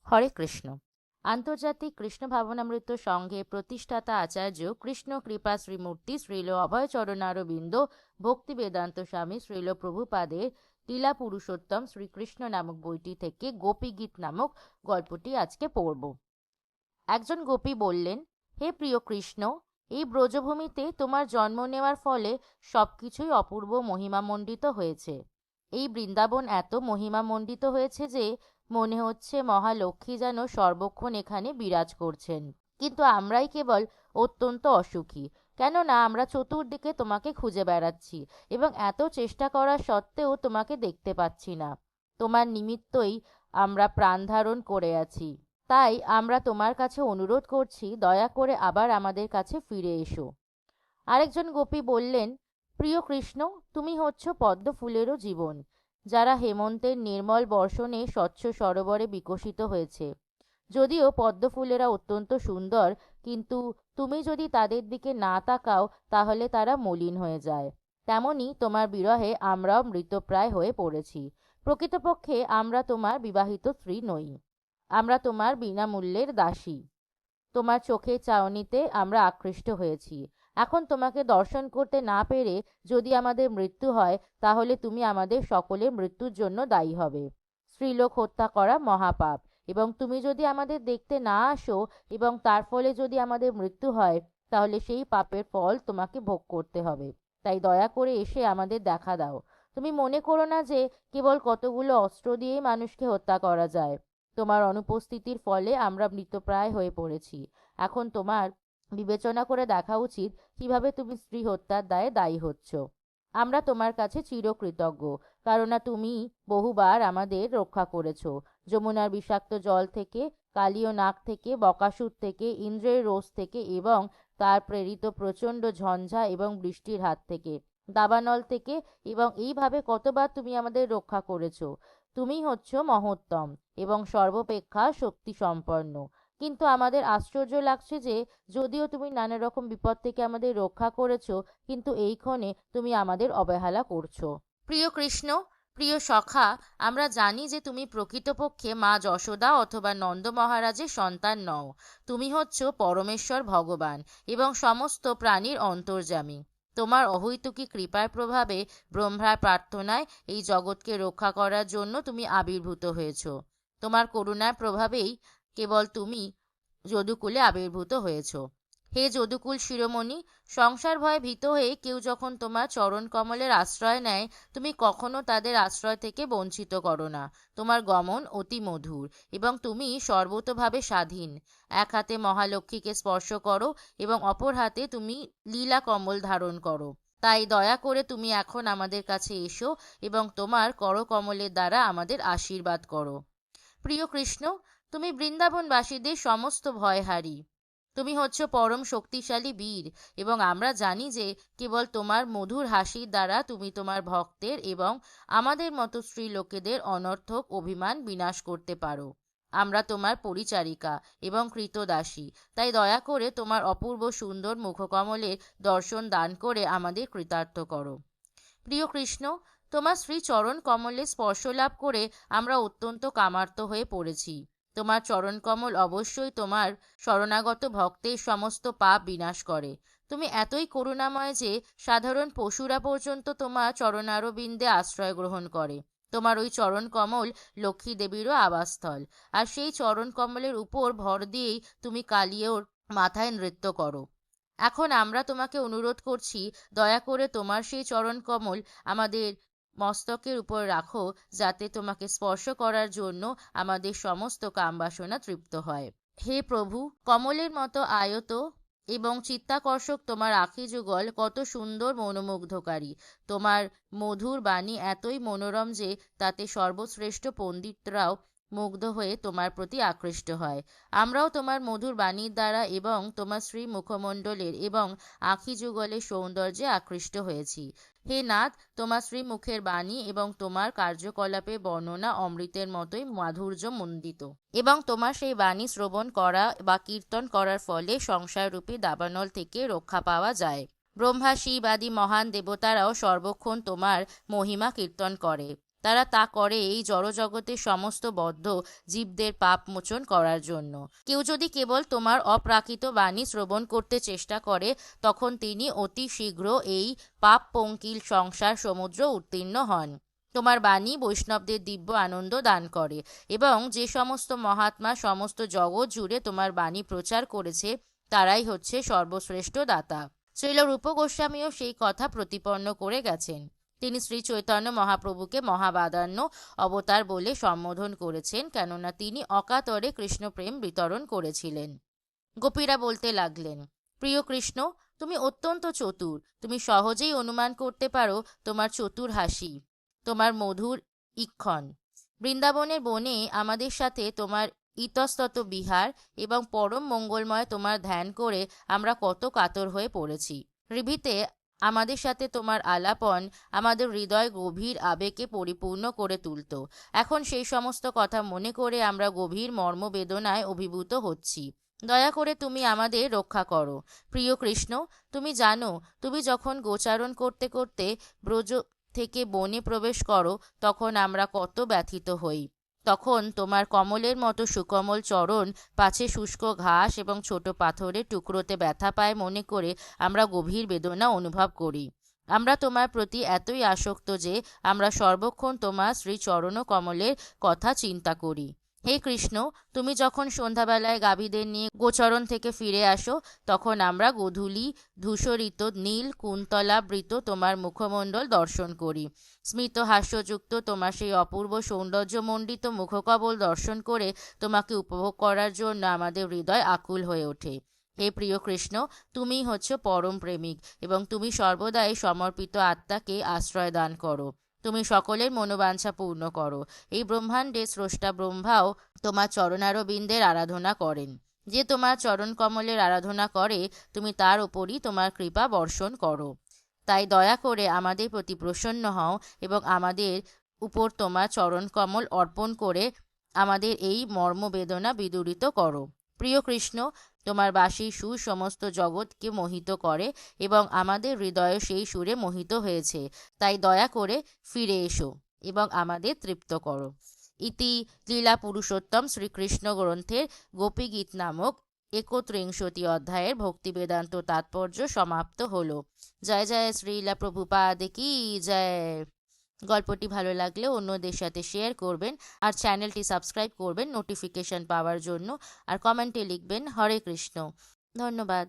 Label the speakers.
Speaker 1: হরে কৃষ্ণ। আন্তর্জাতিক কৃষ্ণ ভাবনামৃত সংঘের প্রতিষ্ঠাতা আচার্য কৃষ্ণ কৃপা শ্রীমূর্তি শ্রীল অভয়চরণারবিন্দ ভক্তি বেদান্ত স্বামী শ্রীল প্রভুপাদের লীলা পুরুষোত্তম শ্রীকৃষ্ণ নামক বইটি থেকে গোপী গীত নামক গল্পটি আজকে পড়ব। একজন গোপী বললেন, হে প্রিয় কৃষ্ণ, এই ব্রজভূমিতে তোমার জন্ম নেওয়ার ফলে সবকিছুই অপূর্ব মহিমামণ্ডিত হয়েছে। এই বৃন্দাবন এত মহিমামণ্ডিত হয়েছে যে মনে হচ্ছে মহালক্ষ্মী যেন সর্বক্ষণ এখানে বিরাজ করছেন। কিন্তু আমরাই কেবল অত্যন্ত অসুখী, কেননা আমরা চতুর্দিকে তোমাকে খুঁজে বেড়াচ্ছি এবং এত চেষ্টা করা সত্ত্বেও তোমাকে দেখতে পাচ্ছি না। তোমার নিমিত্তই আমরা প্রাণ ধারণ করে আছি। তাই আমরা তোমার কাছে অনুরোধ করছি, দয়া করে আবার আমাদের কাছে ফিরে এসো। আরেকজন গোপী বললেন, প্রিয় কৃষ্ণ, তুমি হচ্ছ পদ্ম ফুলেরও জীবন, যারা হেমন্তের নির্মল বর্ষণে স্বচ্ছ সরোবরে বিকশিত হয়েছে। যদিও পদ্ম ফুলেরা অত্যন্ত সুন্দর, কিন্তু তুমি যদি তাদের দিকে না তাকাও তাহলে তারা মলিন হয়ে যায়। তেমনি তোমার বিরহে আমরাও মৃতপ্রায় হয়ে পড়েছি। প্রকৃতপক্ষে আমরা তোমার বিবাহিত স্ত্রী নই, আমরা তোমার বিনামূল্যের দাসী। তোমার চোখের চাউনিতে আমরা আকৃষ্ট হয়েছি। এখন তোমাকে দর্শন করতে না পেরে যদি আমাদের মৃত্যু হয়, তাহলে তুমি আমাদের সকলের মৃত্যুর জন্য দায়ী হবে। স্ত্রীলোক হত্যা করা মহাপাপ, এবং তুমি যদি আমাদের দেখতে না আসো এবং তার ফলে যদি আমাদের মৃত্যু হয়, তাহলে সেই পাপের ফল তোমাকে ভোগ করতে হবে। তাই দয়া করে এসে আমাদের দেখা দাও। তুমি মনে করো না যে কেবল কতগুলো অস্ত্র দিয়েই মানুষকে হত্যা করা যায়। তোমার অনুপস্থিতির ফলে আমরা মৃতপ্রায় হয়ে পড়েছি। এখন তোমার বিবেচনা করে দেখা উচিত কিভাবে তুমি স্ত্রী হত্যার দায়ে দায়ী হচ্ছ। আমরা তোমার কাছে চিরকৃতজ্ঞ, কারণ তুমি বহুবার আমাদের রক্ষা করেছো। যমুনার বিষাক্ত জল থেকে, কালীয় নাগ থেকে, বকাসুর থেকে, ইন্দ্রের রোষ থেকে এবং তার প্রেরিত প্রচণ্ড ঝঞ্ঝা এবং বৃষ্টির হাত থেকে, দাবানল থেকে, এবং এইভাবে কতবার তুমি আমাদের রক্ষা করেছো। তুমি হচ্ছ মহোত্তম এবং সর্বাপেক্ষা শক্তি সম্পন্ন। কিন্তু আমাদের আশ্চর্য লাগছে যে যদিও তুমি নানা রকম বিপদ থেকে আমাদের রক্ষা করেছো, কিন্তু এই ক্ষণে তুমি আমাদের অবহেলা করছো। প্রিয় কৃষ্ণ, প্রিয় সখা, আমরা জানি যে তুমি প্রকৃতপক্ষে মা যশোদা অথবা নন্দ মহারাজের সন্তান নও। তুমি হচ্ছ পরমেশ্বর ভগবান এবং সমস্ত প্রাণীর অন্তর্যামী। তোমার অহৈতুকী কৃপার প্রভাবে ব্রহ্মার প্রার্থনায় এই জগৎকে রক্ষা করার জন্য তুমি আবির্ভূত হয়েছ। তোমার করুণার প্রভাবেই কেবল তুমি যদুকুলে আবির্ভূত হয়েছ। হে যদুকুল শিরোমণি, সংসার ভয়ে ভীত হয়ে কেউ যখন তোমার চরণ কমলের আশ্রয় নেয়, তুমি কখনো তাদের আশ্রয় থেকে বঞ্চিত করো না। তোমার গমন অতি মধুর এবং তুমি সর্বতোভাবে স্বাধীন। এক হাতে মহালক্ষ্মীকে স্পর্শ করো এবং অপর হাতে তুমি লীলা কমল ধারণ করো। তাই দয়া করে তুমি এখন আমাদের কাছে এসো এবং তোমার করকমলের দ্বারা আমাদের আশীর্বাদ করো। প্রিয় কৃষ্ণ, তুমি বৃন্দাবনবাসীদের সমস্ত ভয়হারী। তুমি হচ্ছ পরম শক্তিশালী বীর এবং আমরা জানি যে কেবল তোমার মধুর হাসির দ্বারা তুমি তোমার ভক্তের এবং আমাদের মতো স্ত্রী লোকেদের অনর্থক অভিমান বিনাশ করতে পারো। আমরা তোমার পরিচারিকা এবং কৃতদাসী, তাই দয়া করে তোমার অপূর্ব সুন্দর মুখকমলের দর্শন দান করে আমাদের কৃতার্থ করো। প্রিয় কৃষ্ণ, তোমার শ্রী চরণ কমলে স্পর্শ লাভ করে আমরা অত্যন্ত কামার্ত হয়ে পড়েছি। তোমার চরণ কমল অবশ্যই তোমার শরণাগত ভক্তের সমস্ত পাপ বিনাশ করে। তুমি এতই করুণাময় যে সাধারণ পশুরা পর্যন্ত তোমার চরণারবিন্দে আশ্রয় গ্রহণ করে। তোমার ওই চরণ কমল লক্ষ্মী দেবীরও আবাসস্থল, আর সেই চরণ কমলের উপর ভর দিয়েই তুমি কালিয়র মাথায় নৃত্য করো। এখন আমরা তোমাকে অনুরোধ করছি, দয়া করে তোমার সেই চরণ কমল আমাদের মস্তকের উপর রাখো, যাতে তোমাকে স্পর্শ করার জন্য আমাদের সমস্ত কামবাসনা তৃপ্ত হয়। হে প্রভু, কমলের মতো আয়ত এবং চিত্তাকর্ষক তোমার আখি যুগল কত সুন্দর মনোমুগ্ধকারী। তোমার মধুর বাণী এতই মনোরম যে তাতে সর্বশ্রেষ্ঠ পণ্ডিতরাও মুগ্ধ হয়ে তোমার প্রতি আকৃষ্ট হয়। আমরাও তোমার মধুর বাণীর দ্বারা এবং তোমার শ্রী মুখমণ্ডলের এবং আখি যুগলের সৌন্দর্যে আকৃষ্ট হয়েছি। হে নাথ, তোমার শ্রী মুখের বাণী এবং তোমার কার্যকলাপে বর্ণনা অমৃতের মতোই মাধুর্য মণ্ডিত, এবং তোমার সেই বাণী শ্রবণ করা বা কীর্তন করার ফলে সংসাররূপী দাবানল থেকে রক্ষা পাওয়া যায়। ব্রহ্মা, শিব আদি মহান দেবতারাও সর্বক্ষণ তোমার মহিমা কীর্তন করে। তারা তা করে এই জড়জগতের সমস্ত বদ্ধ জীবদের পাপ মোচন করার জন্য। কেউ যদি কেবল তোমার অপ্রাকৃত বাণী শ্রবণ করতে চেষ্টা করে, তখন তিনি অতি শীঘ্র এই পাপ পঙ্কিল সংসার সমুদ্র উত্তীর্ণ হন। তোমার বাণী বৈষ্ণবদের দিব্য আনন্দ দান করে, এবং যে সমস্ত মহাত্মা সমস্ত জগৎ জুড়ে তোমার বাণী প্রচার করেছে, তারাই হচ্ছে সর্বশ্রেষ্ঠ দাতা। শ্রীল রূপ গোস্বামীও সেই কথা প্রতিপন্ন করে গেছেন। তিনি শ্রী চৈতন্য মহাপ্রভুকে মহাবাদান্য অবতার বলে সম্বোধন করেছেন, কেননা তিনি অকাতরে কৃষ্ণ প্রেম বিতরণ করেছিলেন। গোপীরা বলতে লাগলেন, প্রিয় কৃষ্ণ, তুমি অত্যন্ত চতুর। তুমি সহজেই অনুমান করতে পারো তোমার চতুর হাসি, তোমার মধুর ইক্ষণ, বৃন্দাবনের বনে আমাদের সাথে তোমার ইতস্তত বিহার এবং পরম মঙ্গলময় তোমার ধ্যান করে আমরা কত কাতর হয়ে পড়েছি। ঋভিতে আমাদের সাথে তোমার আলাপন আমাদের হৃদয় গভীর আবেগে পরিপূর্ণ করে তুলত। এখন সেই সমস্ত কথা মনে করে আমরা গভীর মর্মবেদনায় অভিভূত হচ্ছি। দয়া করে তুমি আমাদের রক্ষা করো। প্রিয় কৃষ্ণ, তুমি জানো, তুমি যখন গোচারণ করতে করতে ব্রজ থেকে বনে প্রবেশ করো, তখন আমরা কত ব্যথিত হই। তখন তোমার কমলের মতো সুকোমল চরণ পাছে শুষ্ক ঘাস এবং ছোট পাথরের টুকরোতে ব্যথা পায় মনে করে আমরা গভীর বেদনা অনুভব করি। আমরা তোমার প্রতি এতই আসক্ত যে আমরা সর্বক্ষণ তোমার শ্রী চরণ কমলের কথা চিন্তা করি। হে কৃষ্ণ, তুমি যখন সন্ধ্যাবেলায় গাভীদের নিয়ে গোচরণ থেকে ফিরে আসো, তখন আমরা গোধূলি ধূসরিত নীল কুন্তলাবৃত তোমার মুখমণ্ডল দর্শন করি। স্মিত হাস্যযুক্ত তোমার সেই অপূর্ব সৌন্দর্যমণ্ডিত মুখকবল দর্শন করে তোমাকে উপভোগ করার জন্য আমাদের হৃদয় আকুল হয়ে ওঠে। হে প্রিয় কৃষ্ণ, তুমিই হচ্ছে পরম প্রেমিক, এবং তুমি সর্বদাই সমর্পিত আত্মাকে আশ্রয় দান করো। তুমি সকলের মনোবাঞ্ছা পূর্ণ করো। এই ব্রহ্মাণ্ডে স্রষ্টা ব্রহ্মাও তোমার চরণারবিন্দের আরাধনা করেন। যে তোমার চরণ কমলের আরাধনা করে, তুমি তার ওপরই তোমার কৃপা বর্ষণ করো। তাই দয়া করে আমাদের প্রতি প্রসন্ন হও এবং আমাদের উপর তোমার চরণ কমল অর্পণ করে আমাদের এই মর্মবেদনা বিদূরিত করো। প্রিয় কৃষ্ণ, তোমার বাঁশির সুর সমস্ত জগৎকে মোহিত করে এবং আমাদের হৃদয় সেই সুরে মোহিত হয়েছে। তাই দয়া করে ফিরে এসো এবং আমাদের তৃপ্ত করো। ইতি লীলা পুরুষোত্তম শ্রীকৃষ্ণ গ্রন্থের গোপীগীত নামক 31 অধ্যায়ের ভক্তি বেদান্ত তাৎপর্য সমাপ্ত হলো। জয় জয় শ্রীলা প্রভুপাদ কি জয়। গল্পটি ভালো লাগলে অন্যদের সাথে শেয়ার করবেন, আর চ্যানেলটি সাবস্ক্রাইব করবেন নোটিফিকেশন পাওয়ার জন্য, আর কমেন্টে লিখবেন হরে কৃষ্ণ। ধন্যবাদ।